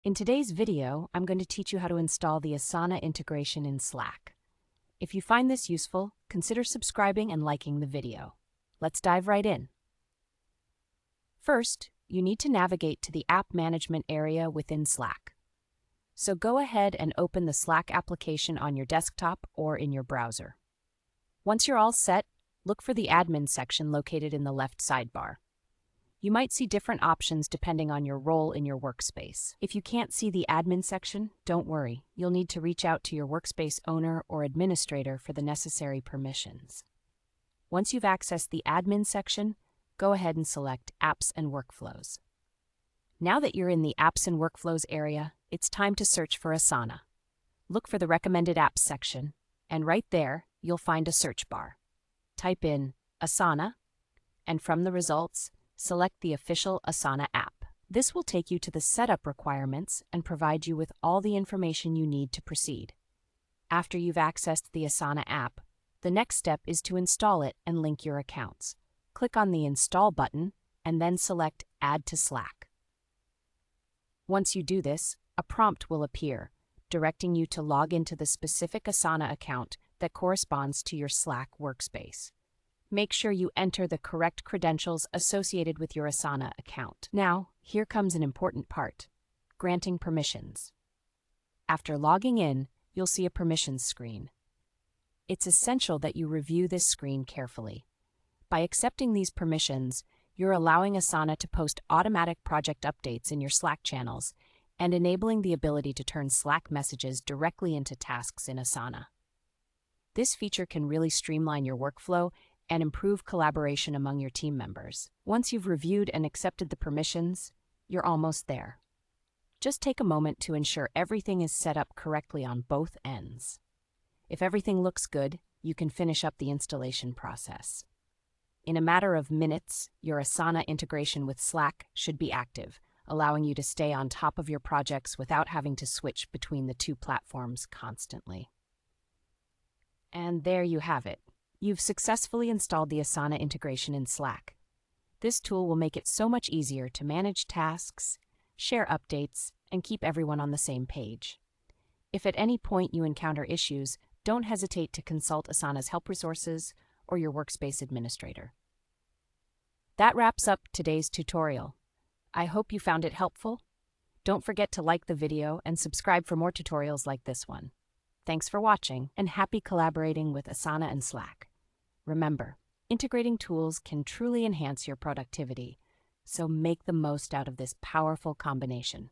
In today's video, I'm going to teach you how to install the Asana integration in Slack. If you find this useful, consider subscribing and liking the video. Let's dive right in. First, you need to navigate to the App Management area within Slack. So go ahead and open the Slack application on your desktop or in your browser. Once you're all set, look for the Admin section located in the left sidebar. You might see different options depending on your role in your workspace. If you can't see the admin section, don't worry. You'll need to reach out to your workspace owner or administrator for the necessary permissions. Once you've accessed the admin section, go ahead and select Apps and Workflows. Now that you're in the Apps and Workflows area, it's time to search for Asana. Look for the Recommended Apps section, and right there, you'll find a search bar. Type in Asana, and from the results, select the official Asana app. This will take you to the setup requirements and provide you with all the information you need to proceed. After you've accessed the Asana app, the next step is to install it and link your accounts. Click on the Install button and then select Add to Slack. Once you do this, a prompt will appear, directing you to log into the specific Asana account that corresponds to your Slack workspace. Make sure you enter the correct credentials associated with your Asana account. Now, here comes an important part: granting permissions. After logging in, you'll see a permissions screen. It's essential that you review this screen carefully. By accepting these permissions, you're allowing Asana to post automatic project updates in your Slack channels and enabling the ability to turn Slack messages directly into tasks in Asana. This feature can really streamline your workflow and improve collaboration among your team members. Once you've reviewed and accepted the permissions, you're almost there. Just take a moment to ensure everything is set up correctly on both ends. If everything looks good, you can finish up the installation process. In a matter of minutes, your Asana integration with Slack should be active, allowing you to stay on top of your projects without having to switch between the two platforms constantly. And there you have it. You've successfully installed the Asana integration in Slack. This tool will make it so much easier to manage tasks, share updates, and keep everyone on the same page. If at any point you encounter issues, don't hesitate to consult Asana's help resources or your workspace administrator. That wraps up today's tutorial. I hope you found it helpful. Don't forget to like the video and subscribe for more tutorials like this one. Thanks for watching, and happy collaborating with Asana and Slack. Remember, integrating tools can truly enhance your productivity, so make the most out of this powerful combination.